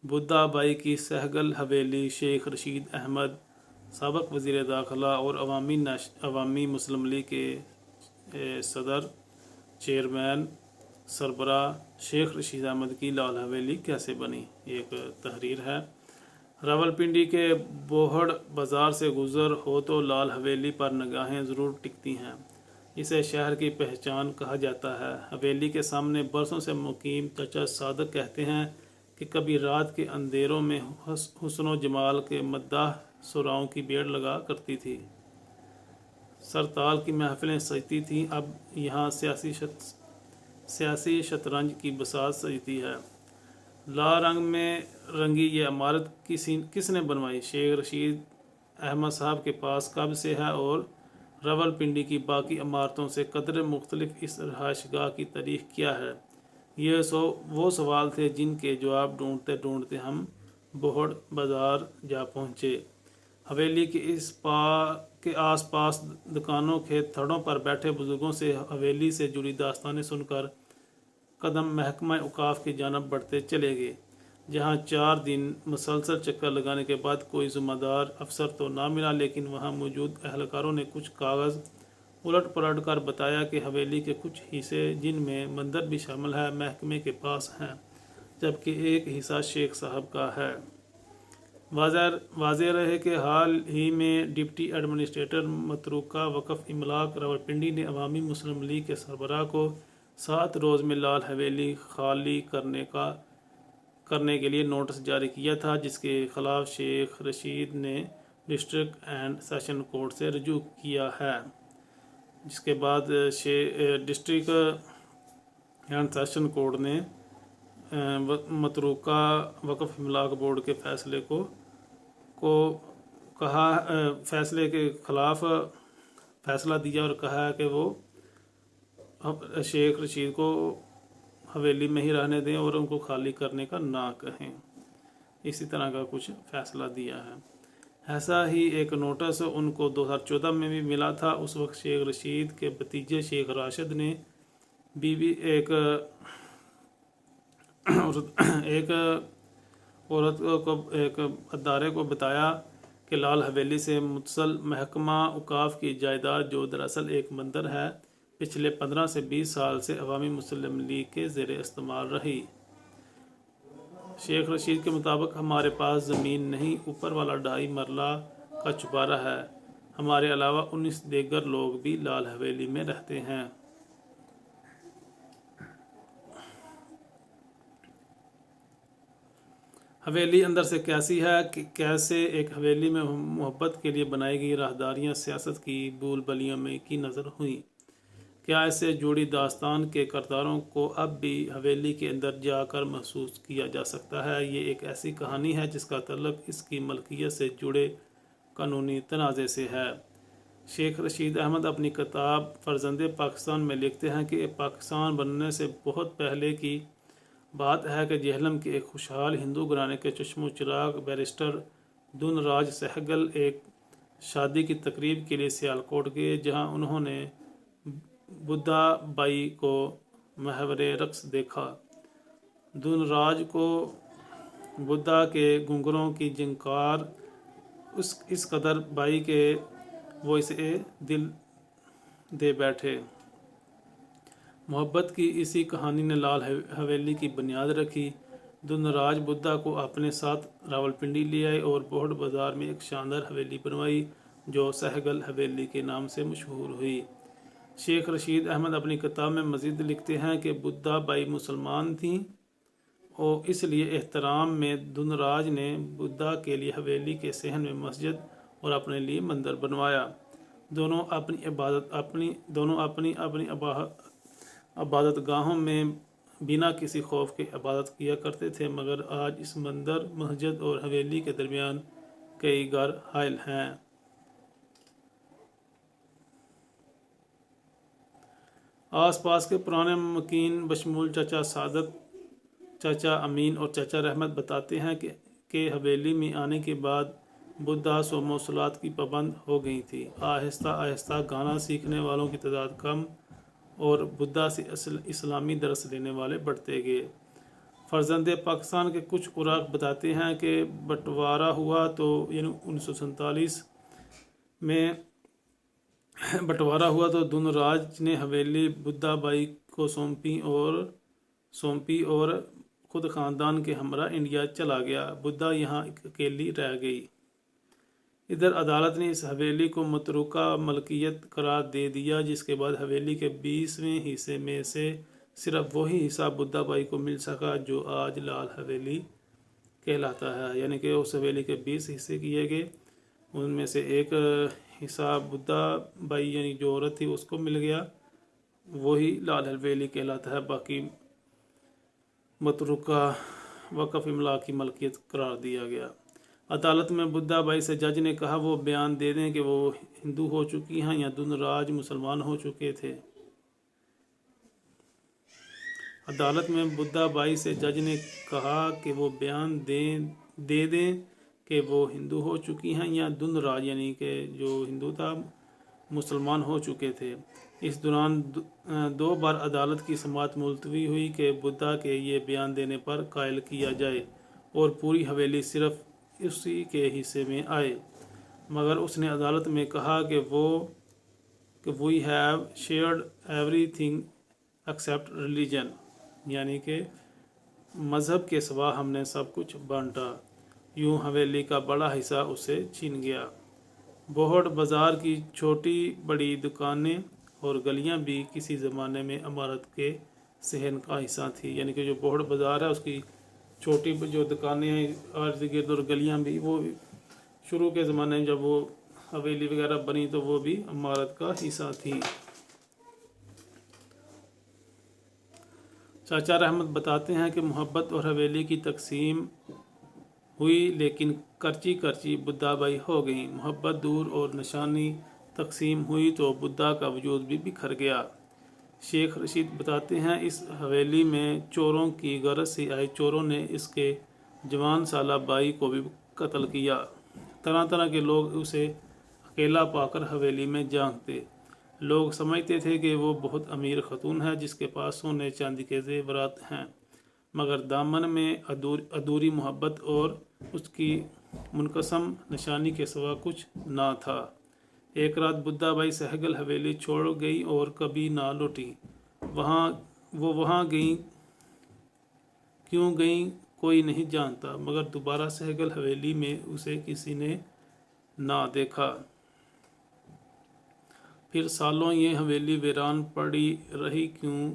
Buddha by की सहगल हवेली शेख रशीद अहमद साबक वज़ीर दाखिला और अवामी मुस्लिम लीग के सदर चेयरमैन सरबरा शेख रशीद अहमद की लाल हवेली कैसे बनी। एक तहरीर है। रावलपिंडी के बोहड़ बाज़ार से गुज़र हो तो लाल हवेली पर निगाहें ज़रूर टिकती हैं। इसे शहर की पहचान कहा जाता है। हवेली के सामने बरसों से मुकीम चाचा सादक कहते हैं कि कभी रात के अंधेरों में हुस्न जमाल के मद्दाह सुराओं की भीड़ लगा करती थी। सरताल की महफिलें सजती थीं। अब यहाँ सियासी शतरंज की बसात सजती है। लाल रंग में रंगी ये इमारत किसने बनवाई? शेख रशीद अहमद साहब के पास कब से है और रावलपिंडी की बाकी इमारतों से कदर मुख्तलिफ इस रहायशगाह की तारीख क्या है? ये वो सवाल थे जिनके जवाब ढूंढते ढूंढते हम बोहड़ बाज़ार जा पहुँचे। हवेली के आस पास दुकानों के थड़ों पर बैठे बुजुर्गों से हवेली से जुड़ी दास्तानें सुनकर कदम महकमा औकाफ की जानब बढ़ते चले गए, जहाँ 4 दिन मुसलसल चक्कर लगाने के बाद कोई ज़िम्मेदार अफसर तो ना मिला, लेकिन वहाँ मौजूद अहलकारों ने कुछ कागज़ उलट पलट कर बताया कि हवेली के कुछ हिस्से, जिनमें मंदिर भी शामिल है, महकमे के पास हैं, जबकि एक हिस्सा शेख साहब का है। वाज़ेह रहे कि हाल ही में डिप्टी एडमिनिस्ट्रेटर मतरूका वक़फ़ इमलाक रावलपिंडी ने अवामी मुस्लिम लीग के सरबराह को 7 रोज़ में लाल हवेली खाली करने के लिए नोटिस जारी किया था, जिसके खिलाफ शेख रशीद ने डिस्ट्रिक्ट एंड सेशन कोर्ट से रजू किया है। जिसके बाद डिस्ट्रिक्ट एंड सेशन कोर्ट ने मतरूका वक़फ़ इमलाक बोर्ड के फैसले फैसले के खिलाफ फैसला दिया और कहा कि वो शेख रशीद को हवेली में ही रहने दें और उनको खाली करने का ना कहें। इसी तरह का कुछ फैसला दिया है। ऐसा ही एक नोटिस उनको 2014 में भी मिला था। उस वक्त शेख रशीद के भतीजे शेख राशिद ने एक औरत को एक अदारे को बताया कि लाल हवेली से मुतसल महकमा औकाफ की जायदाद, जो दरअसल एक मंदिर है, पिछले 15 से 20 साल से अवामी मुस्लिम लीग के ज़ेर इस्तेमाल रही। शेख रशीद के मुताबिक हमारे पास ज़मीन नहीं, ऊपर वाला 2.5 मरला का चुबारा है। हमारे अलावा 19 दीगर लोग भी लाल हवेली में रहते हैं। हवेली अंदर से कैसी है कि कैसे एक हवेली में मोहब्बत के लिए बनाई गई राहदारियाँ सियासत की भूल भलियों में की नज़र हुई? क्या इससे जुड़ी दास्तान के किरदारों को अब भी हवेली के अंदर जाकर महसूस किया जा सकता है? ये एक ऐसी कहानी है जिसका तल्लुक़ इसकी मलकियत से जुड़े कानूनी तनाज़े से है। शेख रशीद अहमद अपनी किताब फ़र्ज़ंदे पाकिस्तान में लिखते हैं कि पाकिस्तान बनने से बहुत पहले की बात है कि जेहलम के एक खुशहाल हिंदू घराने के चश्मो चिराग बैरिस्टर दुनराज सहगल एक शादी की तकरीब के लिए सियालकोट गए, जहां उन्होंने बुद्धा बाई को महवरे रक्स देखा। दुनराज को बुद्धा के घुंघरों की झंकार इस कदर बाई के वो इसे दिल दे बैठे। मोहब्बत की इसी कहानी ने लाल हवेली की बुनियाद रखी। दुनराज बुद्धा को अपने साथ रावलपिंडी ले आए और बोहड़ बाज़ार में एक शानदार हवेली बनवाई, जो सहगल हवेली के नाम से मशहूर हुई। शेख रशीद अहमद अपनी किताब में मज़ीद लिखते हैं कि बुद्धा बाई मुसलमान थीं और इसलिए एहतराम में दुनराज ने बुद्धा के लिए हवेली के सहन में मस्जिद और अपने लिए मंदिर बनवाया। दोनों अपनी इबादत गाहों में बिना किसी खौफ के इबादत किया करते थे, मगर आज इस मंदिर, मस्जिद और हवेली के दरमियान कई घर हायल हैं। आस पास के पुराने मकीन बशमूल चाचा सादक, चाचा अमीन और चाचा रहमत बताते हैं कि हवेली में आने के बाद बुद्धा सोमोसलात की पाबंद हो गई थी। आहिस्ता आहिस्ता गाना सीखने वालों की तादाद कम और बुद्धा से इस्लामी दरस लेने वाले बढ़ते गए। فرزند پاکستان کے کچھ عراق بتاتے ہیں کہ بٹوارا ہوا تو یعنی 1947 میں بٹوارا ہوا تو دن راج نے حویلی بدھا بائی کو سونپی اور خود خاندان کے ہمراہ انڈیا چلا گیا۔ بدھا یہاں اکیلی رہ گئی۔ ادھر عدالت نے اس حویلی کو متروکہ ملکیت قرار دے دیا، جس کے بعد حویلی کے 20ویں حصے میں سے صرف وہی حصہ بدھا بائی کو مل سکا جو آج لال حویلی کہلاتا ہے۔ یعنی کہ اس حویلی کے 20 حصے کیے گئے، ان میں سے ایک حصہ بدھا بائی یعنی جو عورت تھی اس کو مل گیا، وہی لال حویلی کہلاتا ہے۔ باقی متروکہ وقف املاک کی ملکیت قرار دیا گیا۔ عدالت میں بدھا بائی سے جج نے کہا وہ بیان دے دیں کہ وہ ہندو ہو چکی ہیں یا دن راج مسلمان ہو چکے تھے۔ عدالت میں بدھا بائی سے جج نے کہا کہ وہ بیان دے دیں کہ وہ ہندو ہو چکی ہیں یا دن راج یعنی کہ جو ہندو تھا مسلمان ہو چکے تھے۔ اس دوران 2 بار عدالت کی سماعت ملتوی ہوئی کہ بدھا کے یہ بیان دینے پر قائل کیا جائے اور پوری حویلی صرف اسی کے حصے میں آئے، مگر اس نے عدالت میں کہا کہ we have shared everything except religion, یعنی کہ مذہب کے سوا ہم نے سب کچھ بانٹا۔ یوں حویلی کا بڑا حصہ اسے چھین گیا۔ بوہڑ بازار کی چھوٹی بڑی دکانیں اور گلیاں بھی کسی زمانے میں عمارت کے صحن کا حصہ تھی۔ یعنی کہ جو بوہڑ بازار ہے اس کی چھوٹی جو دکانیں ہیں ارد گرد اور گلیاں بھی، وہ شروع کے زمانے میں جب وہ حویلی وغیرہ بنی تو وہ بھی عمارت کا حصہ تھی۔ چاچا رحمت بتاتے ہیں کہ محبت اور حویلی کی تقسیم ہوئی، لیکن کرچی کرچی بدھا بائی ہو گئیں۔ محبت دور اور نشانی تقسیم ہوئی تو بدھا کا وجود بھی بکھر گیا۔ شیخ رشید بتاتے ہیں اس حویلی میں چوروں کی غرض سے آئے چوروں نے اس کے جوان سالہ بھائی کو بھی قتل کیا۔ طرح طرح کے لوگ اسے اکیلا پا کر حویلی میں جھانکتے۔ لوگ سمجھتے تھے کہ وہ بہت امیر خاتون ہے جس کے پاس سونے چاندی کے زیورات ہیں، مگر دامن میں ادھوری محبت اور اس کی منقسم نشانی کے سوا کچھ نہ تھا۔ ایک رات بدھا بائی سہگل حویلی چھوڑ گئی اور کبھی نہ لوٹی۔ وہ وہاں گئیں، کیوں گئیں کوئی نہیں جانتا، مگر دوبارہ سہگل حویلی میں اسے کسی نے نہ دیکھا۔ پھر سالوں یہ حویلی ویران پڑی رہی، کیوں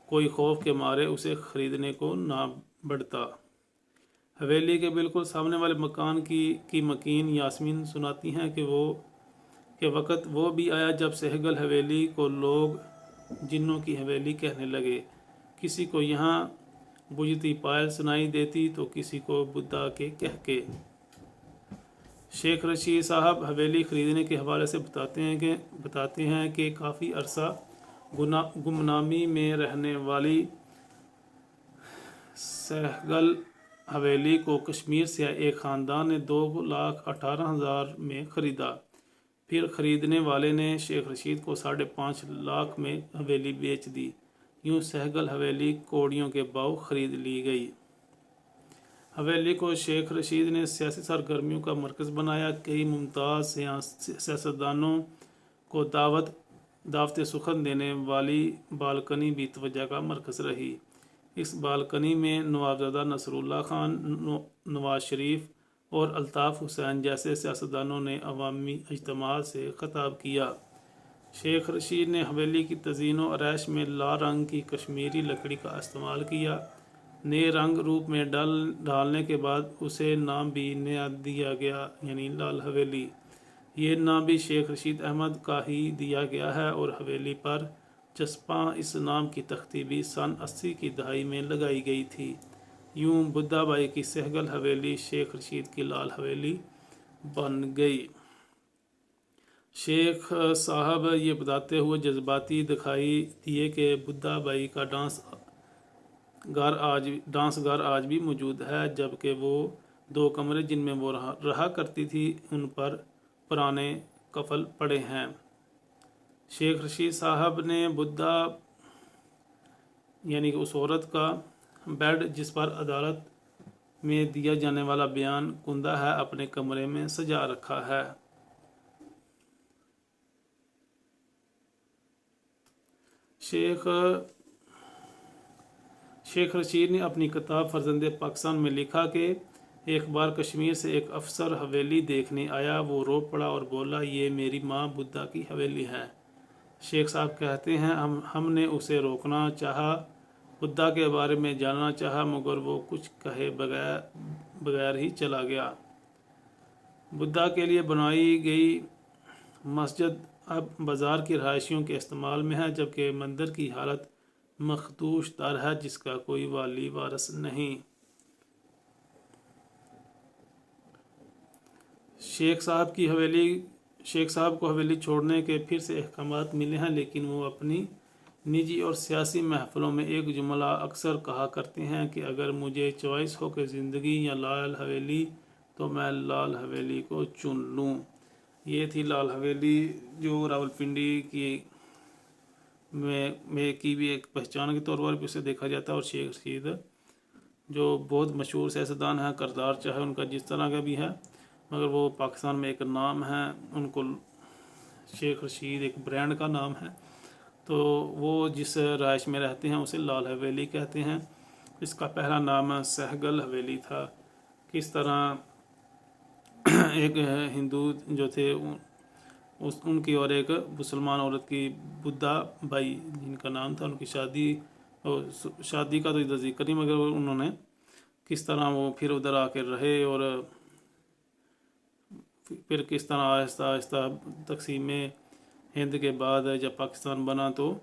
کوئی خوف کے مارے اسے خریدنے کو نہ بڑھتا۔ حویلی کے بالکل سامنے والے مکان کی مکین یاسمین سناتی ہیں کہ وقت وہ بھی آیا جب سہگل حویلی کو لوگ جنوں کی حویلی کہنے لگے۔ کسی کو یہاں بجھتی پائل سنائی دیتی تو کسی کو بدھا کے کہکے۔ شیخ رشید صاحب حویلی خریدنے کے حوالے سے بتاتے ہیں کہ کافی عرصہ گمنامی میں رہنے والی سہگل حویلی کو کشمیر سے ایک خاندان نے 2,18,000 میں خریدا۔ پھر خریدنے والے نے شیخ رشید کو 5.5 لاکھ میں حویلی بیچ دی۔ یوں سہگل حویلی کوڑیوں کے باؤ خرید لی گئی۔ حویلی کو شیخ رشید نے سیاسی سرگرمیوں کا مرکز بنایا۔ کئی ممتاز سیاستدانوں کو دعوت سخن دینے والی بالکنی بھی توجہ کا مرکز رہی۔ اس بالکنی میں نوابزادہ نصر اللہ خان، نواز شریف اور الطاف حسین جیسے سیاستدانوں نے عوامی اجتماعات سے خطاب کیا۔ شیخ رشید نے حویلی کی تزئین و آرائش میں لال رنگ کی کشمیری لکڑی کا استعمال کیا۔ نئے رنگ روپ میں ڈالنے کے بعد اسے نام بھی نیا دیا گیا، یعنی لال حویلی۔ یہ نام بھی شیخ رشید احمد کا ہی دیا گیا ہے اور حویلی پر چسپاں اس نام کی تختی بھی سن 80 کی دہائی میں لگائی گئی تھی۔ یوں بدھا بائی کی سہگل حویلی شیخ رشید کی لال حویلی بن گئی۔ شیخ صاحب یہ بتاتے ہوئے جذباتی دکھائی دیے کہ بدھا بائی کا ڈانس گھر آج بھی موجود ہے، جبکہ وہ 2 کمرے جن میں وہ رہا کرتی تھی ان پر پرانے قفل پڑے ہیں۔ شیخ رشید صاحب نے بدھا یعنی کہ اس عورت کا बेड जिस पर अदालत में दिया जाने वाला बयान कुंदा है अपने कमरे में सजा रखा है। शेख रशीद ने अपनी किताब फर्जंदे पाकिस्तान में लिखा कि एक बार कश्मीर से एक अफसर हवेली देखने आया। वो रो पड़ा और बोला, ये मेरी माँ बुद्धा की हवेली है। शेख साहब कहते हैं हमने उसे रोकना चाहा, बुद्धा के बारे में जानना चाहा, मगर वो कुछ कहे बगैर ही चला गया। बुद्धा के लिए बनाई गई मस्जिद अब बाज़ार की रहायशियों के इस्तेमाल में है, जबकि मंदिर की हालत मखदूश तर है, जिसका कोई वाली वारस नहीं। शेख साहब को हवेली छोड़ने के फिर से अहकामात मिले हैं, लेकिन वो अपनी निजी और सियासी महफिलों में एक जुमला अक्सर कहा करते हैं कि अगर मुझे चॉइस हो कि ज़िंदगी या लाल हवेली, तो मैं लाल हवेली को चुन लूँ। ये थी लाल हवेली, जो रावलपिंडी की भी एक पहचान के तौर पर भी उसे देखा जाता है। और शेख रशीद जो बहुत मशहूर सियासतदान है, करदार चाहे उनका जिस तरह का भी है, मगर वो पाकिस्तान में एक नाम है। उनको शेख रशीद एक ब्रांड का नाम है। तो वो जिस रहायश में रहते हैं उसे लाल हवेली कहते हैं। इसका पहला नाम सहगल हवेली था। किस तरह एक हिंदू जो थे उनकी और एक मुसलमान औरत की बुद्धा बाई जिनका नाम था, उनकी शादी का तो इधर जिक्र नहीं, मगर उन्होंने किस तरह वो फिर उधर आकर रहे और फिर किस तरह आहिस्ता आहिस्ता तकसीम हिंद के बाद जब पाकिस्तान बना तो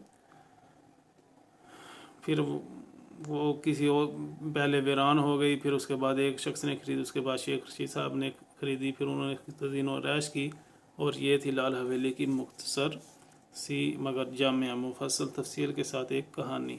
फिर वो किसी और पहले वीरान हो गई, फिर उसके बाद एक शख्स ने खरीदी, उसके बाद शेख रशीद साहब ने खरीदी, फिर उन्होंने तज़ीन और रैश की। और ये थी लाल हवेली की मुख्तसर सी मगर जामिया मुफस्सल तफसील के साथ एक कहानी।